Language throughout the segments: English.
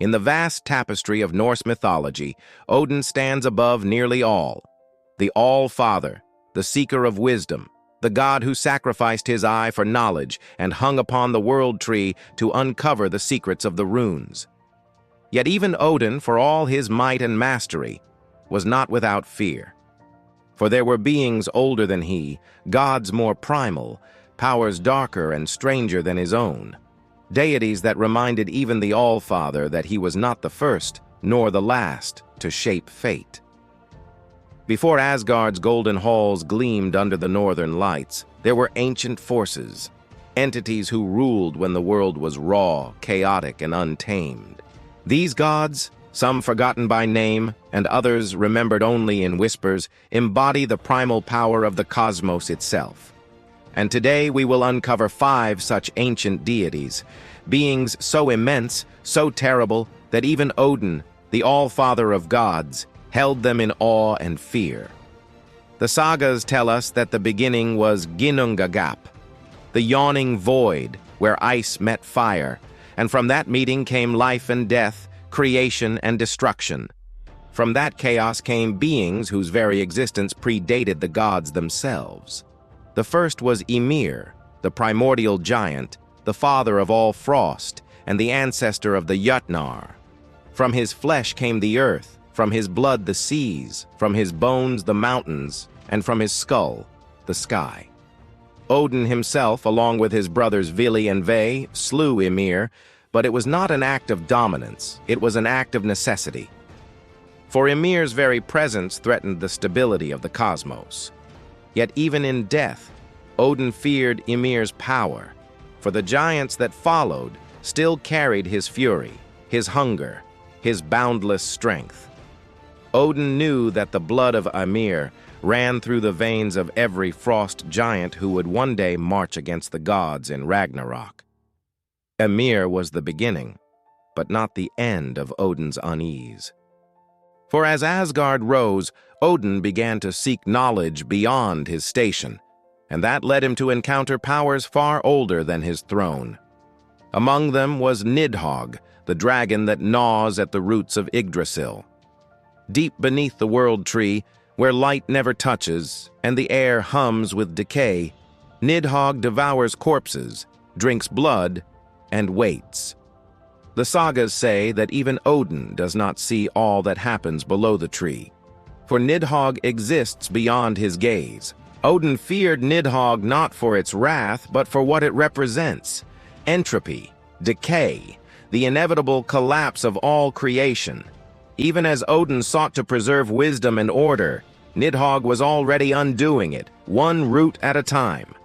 In the vast tapestry of Norse mythology, Odin stands above nearly all. The Allfather, the seeker of wisdom, the god who sacrificed his eye for knowledge and hung upon the world tree to uncover the secrets of the runes. Yet even Odin, for all his might and mastery, was not without fear. For there were beings older than he, gods more primal, powers darker and stranger than his own, deities that reminded even the Allfather that he was not the first, nor the last, to shape fate. Before Asgard's golden halls gleamed under the northern lights, there were ancient forces, entities who ruled when the world was raw, chaotic, and untamed. These gods, some forgotten by name and others remembered only in whispers, embody the primal power of the cosmos itself. And today we will uncover 5 such ancient deities, beings so immense, so terrible, that even Odin, the Allfather of gods, held them in awe and fear. The sagas tell us that the beginning was Ginnungagap, the yawning void where ice met fire, and from that meeting came life and death, creation and destruction. From that chaos came beings whose very existence predated the gods themselves. The first was Ymir, the primordial giant, the father of all frost, and the ancestor of the Jötnar. From his flesh came the earth, from his blood the seas, from his bones the mountains, and from his skull the sky. Odin himself, along with his brothers Vili and Ve, slew Ymir, but it was not an act of dominance, it was an act of necessity. For Ymir's very presence threatened the stability of the cosmos. Yet even in death, Odin feared Ymir's power, for the giants that followed still carried his fury, his hunger, his boundless strength. Odin knew that the blood of Ymir ran through the veins of every frost giant who would one day march against the gods in Ragnarok. Ymir was the beginning, but not the end of Odin's unease. For as Asgard rose, Odin began to seek knowledge beyond his station, and that led him to encounter powers far older than his throne. Among them was Nidhogg, the dragon that gnaws at the roots of Yggdrasil. Deep beneath the world tree, where light never touches and the air hums with decay, Nidhogg devours corpses, drinks blood, and waits. The sagas say that even Odin does not see all that happens below the tree, for Nidhogg exists beyond his gaze. Odin feared Nidhogg not for its wrath, but for what it represents: entropy, decay, the inevitable collapse of all creation. Even as Odin sought to preserve wisdom and order, Nidhogg was already undoing it, one root at a time.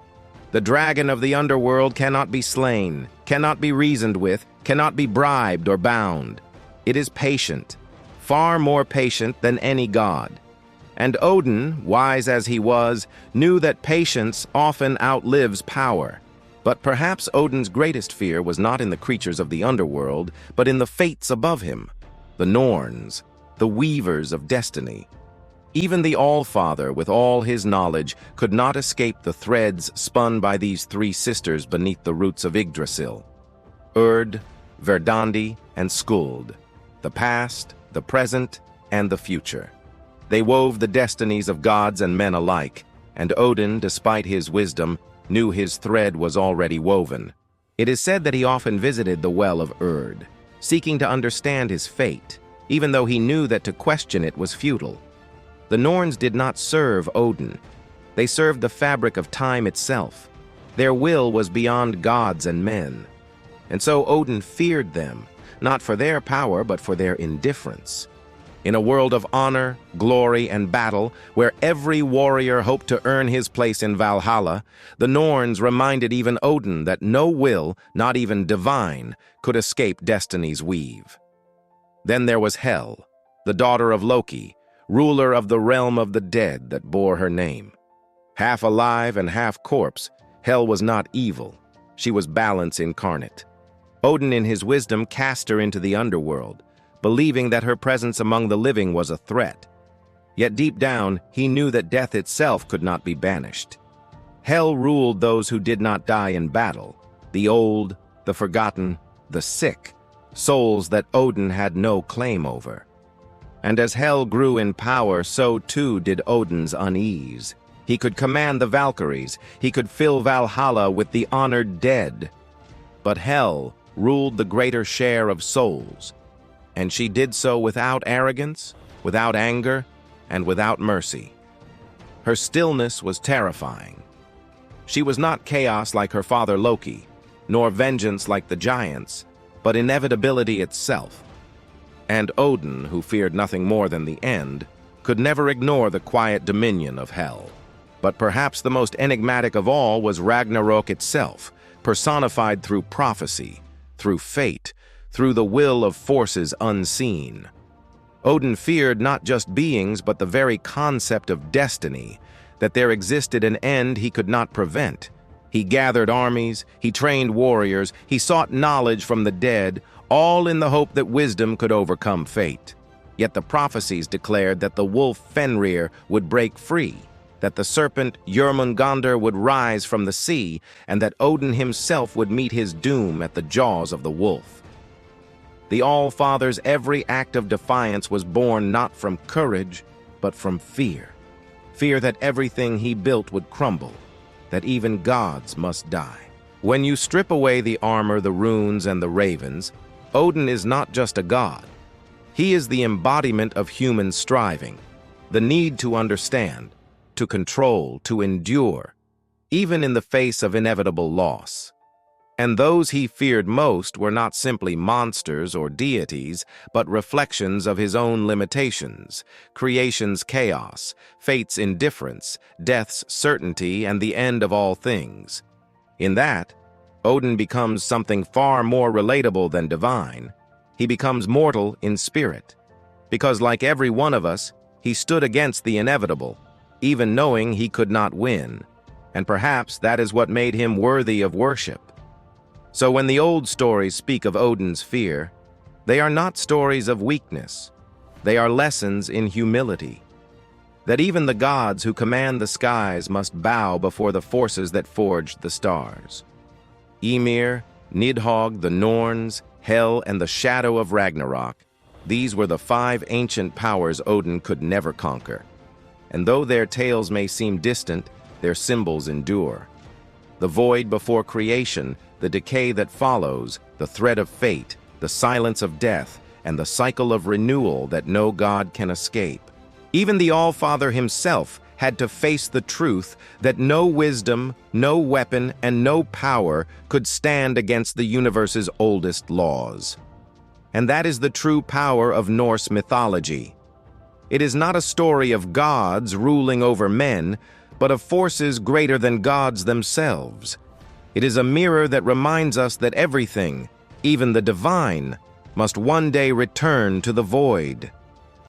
The dragon of the underworld cannot be slain, cannot be reasoned with, cannot be bribed or bound. It is patient, far more patient than any god. And Odin, wise as he was, knew that patience often outlives power. But perhaps Odin's greatest fear was not in the creatures of the underworld, but in the fates above him. The Norns, the weavers of destiny. Even the Allfather, with all his knowledge, could not escape the threads spun by these 3 sisters beneath the roots of Yggdrasil. Urd, Verdandi, and Skuld, the past, the present, and the future. They wove the destinies of gods and men alike, and Odin, despite his wisdom, knew his thread was already woven. It is said that he often visited the well of Urd, seeking to understand his fate, even though he knew that to question it was futile. The Norns did not serve Odin. They served the fabric of time itself. Their will was beyond gods and men. And so Odin feared them, not for their power, but for their indifference. In a world of honor, glory, and battle, where every warrior hoped to earn his place in Valhalla, the Norns reminded even Odin that no will, not even divine, could escape destiny's weave. Then there was Hel, the daughter of Loki, ruler of the realm of the dead that bore her name. Half alive and half corpse, Hel was not evil. She was balance incarnate. Odin in his wisdom cast her into the underworld, believing that her presence among the living was a threat. Yet deep down, he knew that death itself could not be banished. Hel ruled those who did not die in battle, the old, the forgotten, the sick, souls that Odin had no claim over. And as Hel grew in power, so too did Odin's unease. He could command the Valkyries, he could fill Valhalla with the honored dead. But Hel ruled the greater share of souls, and she did so without arrogance, without anger, and without mercy. Her stillness was terrifying. She was not chaos like her father Loki, nor vengeance like the giants, but inevitability itself. And Odin, who feared nothing more than the end, could never ignore the quiet dominion of Hel. But perhaps the most enigmatic of all was Ragnarok itself, personified through prophecy, through fate, through the will of forces unseen. Odin feared not just beings, but the very concept of destiny, that there existed an end he could not prevent. He gathered armies, he trained warriors, he sought knowledge from the dead, all in the hope that wisdom could overcome fate. Yet the prophecies declared that the wolf Fenrir would break free, that the serpent Jörmungandr would rise from the sea, and that Odin himself would meet his doom at the jaws of the wolf. The Allfather's every act of defiance was born not from courage, but from fear. Fear that everything he built would crumble, that even gods must die. When you strip away the armor, the runes, and the ravens, Odin is not just a god. He is the embodiment of human striving, the need to understand, to control, to endure, even in the face of inevitable loss. And those he feared most were not simply monsters or deities, but reflections of his own limitations, creation's chaos, fate's indifference, death's certainty, and the end of all things. In that, Odin becomes something far more relatable than divine. He becomes mortal in spirit, because like every one of us, he stood against the inevitable, even knowing he could not win, and perhaps that is what made him worthy of worship. So when the old stories speak of Odin's fear, they are not stories of weakness. They are lessons in humility. That even the gods who command the skies must bow before the forces that forged the stars. Ymir, Nidhogg, the Norns, Hel, and the shadow of Ragnarok, these were the 5 ancient powers Odin could never conquer. And though their tales may seem distant, their symbols endure. The void before creation, the decay that follows, the threat of fate, the silence of death, and the cycle of renewal that no god can escape. Even the Allfather himself had to face the truth that no wisdom, no weapon, and no power could stand against the universe's oldest laws. And that is the true power of Norse mythology. It is not a story of gods ruling over men, but of forces greater than gods themselves. It is a mirror that reminds us that everything, even the divine, must one day return to the void.